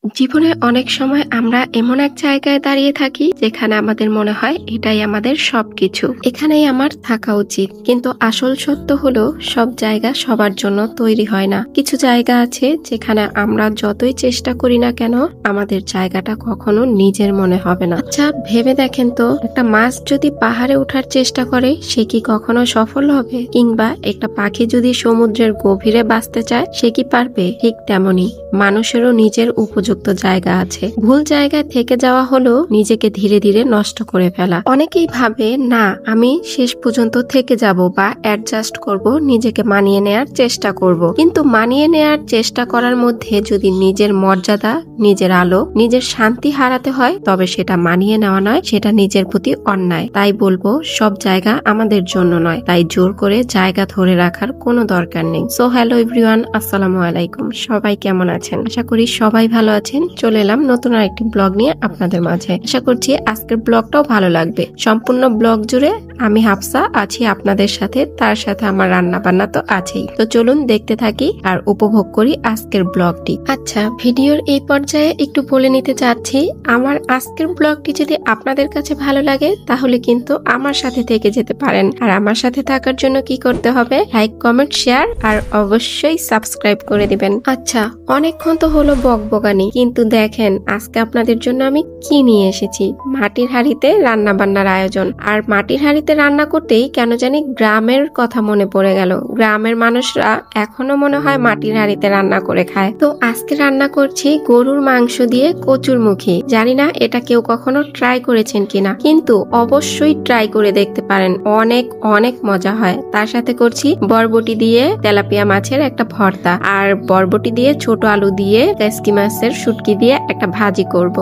জীবনে অনেক সময় আমরা এমন এক জায়গায় দাঁড়িয়ে থাকি যেখানে আমাদের মনে হয় এটাই আমাদের সবকিছু, এখানেই আমার থাকা উচিত। কিন্তু আসল সত্য হলো সব জায়গা সবার জন্য তৈরি হয় না। কিছু জায়গা আছে যেখানে আমরা যতই চেষ্টা করি না কেন আমাদের জায়গাটা কখনো নিজের মনে হবে না। আচ্ছা ভেবে দেখেন তো, একটা মাছ যদি পাহাড়ে ওঠার চেষ্টা করে সে কি কখনো সফল হবে? কিংবা একটা পাখি যদি সমুদ্রের গভীরে বাঁচতে চায় সে কি পারবে? ঠিক তেমনি মানুষেরও নিজের উপযুক্ত জায়গা আছে। ভুল জায়গায় থেকে যাওয়া হলো নিজেকে ধীরে ধীরে নষ্ট করে ফেলা। অনেকেই ভাবে না আমি শেষ পর্যন্ত থেকে যাব বা অ্যাডজাস্ট করব, নিজেকে মানিয়ে নেয়ার চেষ্টা করব। কিন্তু মানিয়ে নেয়ার চেষ্টা করার মধ্যে যদি নিজের মর্যাদা, নিজের আলো, নিজের শান্তি হারাতে হয় তবে সেটা মানিয়ে নেওয়া নয়, সেটা নিজের প্রতি অন্যায়। তাই বলবো সব জায়গা আমাদের জন্য নয়, তাই জোর করে জায়গা ধরে রাখার কোনো দরকার নেই। সো হ্যালো এভরিওয়ান, আসসালামু আলাইকুম। সবাই কেমন আছেন? আশা করি সবাই ভালো আছেন। চলে এলাম নতুন আরেকটি ব্লগ নিয়ে আপনাদের মাঝে। আশা করছি আজকের ব্লগটাও ভালো লাগবে। সম্পূর্ণ ব্লগ জুড়ে আমি হাফসা আছি আপনাদের সাথে, তার সাথে আমার রান্না বান্না তো আছেই। তো চলুন দেখতে থাকি আর উপভোগ করি আজকের ব্লগটি। আচ্ছা, ভিডিওর এই পর্যায়ে একটু বলে নিতে চাচ্ছি, আমার আজকের ব্লগটি যদি আপনাদের কাছে ভালো লাগে তাহলে কিন্তু আমার সাথে থেকে যেতে পারেন। আর আমার সাথে থাকার জন্য কি করতে হবে? লাইক, কমেন্ট, শেয়ার আর অবশ্যই সাবস্ক্রাইব করে দিবেন। আচ্ছা, অনেকক্ষণ তো হলো বকবকানি, কিন্তু দেখেন আজকে আপনাদের জন্য আমি কি নিয়ে এসেছি। মাটির হাঁড়িতে রান্না বান্নার আয়োজন। আর মাটির হাঁড়িতে রান্না করতেই কেন জানি গ্রামের কথা মনে পড়ে গেল। গ্রামের মানুষরা এখনো মনে হয় মাটির হাঁড়িতে রান্না করে খায়। তো আজকে রান্না করছি গরুর মাংস দিয়ে কচুরমুখী। জানি না এটা কেউ কখনো ট্রাই করেছেন কিনা, কিন্তু অবশ্যই ট্রাই করে দেখতে পারেন। অনেক অনেক মজা হয়। তার সাথে করছি বরবটি দিয়ে তেলাপিয়া মাছের একটা ভর্তা, আর বরবটি দিয়ে ছোট আলু দিয়ে ভেটকি মাছের শুটকি দিয়ে একটা ভাজি করব।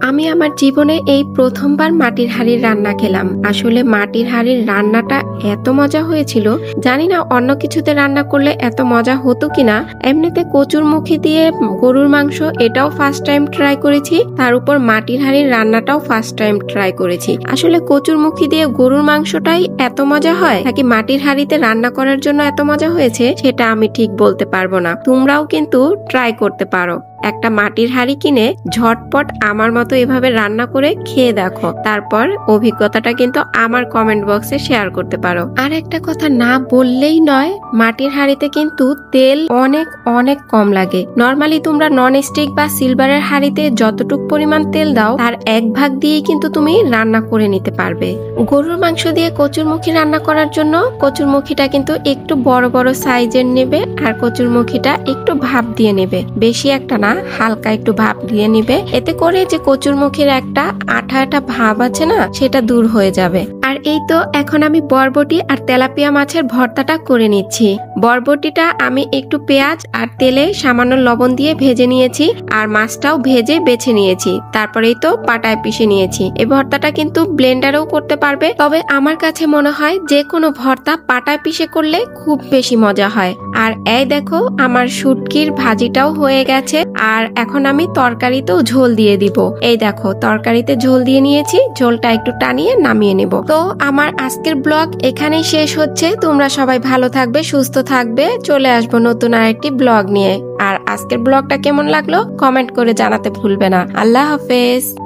আমি আমার জীবনে এই প্রথমবার মাটির হাঁড়ির রান্না খেলাম। আসলে মাটির হাঁড়ির রান্নাটা এত মজা হয়েছিল, জানি না অন্য কিছুতে রান্না করলে এত মজা হতো কিনা। এমনিতে কচুরমুখী দিয়ে গরুর মাংস এটাও ফার্স্ট টাইম ট্রাই করেছি, তার উপর মাটির হাঁড়ির রান্নাটাও ফার্স্ট টাইম ট্রাই করেছি। আসলে কচুরমুখী দিয়ে গরুর মাংসটাই এত মজা হয় নাকি মাটির হাঁড়িতে রান্না করার জন্য এত মজা হয়েছে সেটা আমি ঠিক বলতে পারবো না। তোমরাও কিন্তু ট্রাই করতে পারো। একটা মাটির হাঁড়ি কিনে ঝটপট আমার মতো এভাবে রান্না করে খেয়ে দেখো, তারপর অভিজ্ঞতাটা কিন্তু আমার কমেন্ট বক্সে শেয়ার করতে পারো। আর একটা কথা না বললেই নয়, মাটির হাঁড়িতে কিন্তু তেল অনেক অনেক কম লাগে। নরমালি তোমরা নন স্টিক বা সিলভারের হাঁড়িতে যতটুক পরিমাণ তেল দাও তার 1/2 দিয়ে কিন্তু তুমি রান্না করে নিতে পারবে। গরুর মাংস দিয়ে কচুরমুখী রান্না করার জন্য কচুরমুখীটা কিন্তু একটু বড় বড় সাইজের নেবে, আর কচুরমুখীটা একটু ভাপ দিয়ে নেবে, বেশি একটা না, হালকা একটু ভাপ দিয়ে নিবে। এতে করে যে কচুরমুখীর একটা আঠা আঠা ভাব আছে না, সেটা দূর হয়ে যাবে। আর এই তো এখন আমি বরবটি আর তেলাপিয়া মাছের ভর্তাটা করে নিচ্ছি। বরবটিটা আমি একটু পেঁয়াজ আর তেলে সামান্য লবণ দিয়ে ভেজে নিয়েছি, আর মাছটাও ভেজে বেছে নিয়েছি। তারপরেই তো পাটায় পিষে নিয়েছি। এই ভর্তাটা কিন্তু ব্লেন্ডারেও করতে পারবে, তবে আমার কাছে মনে হয় যে কোনো ভর্তা পাটায় পিষে করলে খুব বেশি মজা হয়। আর এই দেখো আমার শুটকির ভাজিটাও হয়ে গেছে, আর এখন আমি তরকারিতেও ঝোল দিয়ে দিব। এই দেখো তরকারিতে ঝোল দিয়ে নিয়েছি, ঝোলটা একটু টানিয়ে নামিয়ে নেব। তো আমার আজকের ব্লগ এখানেই শেষ হচ্ছে। তোমরা সবাই ভালো থাকবে, সুস্থ থাকবে। চলে আসবো নতুন আরেকটি ব্লগ নিয়ে। আর আজকের ব্লগটা কেমন লাগলো কমেন্ট করে জানাতে ভুলবে না। আল্লাহ হাফেজ।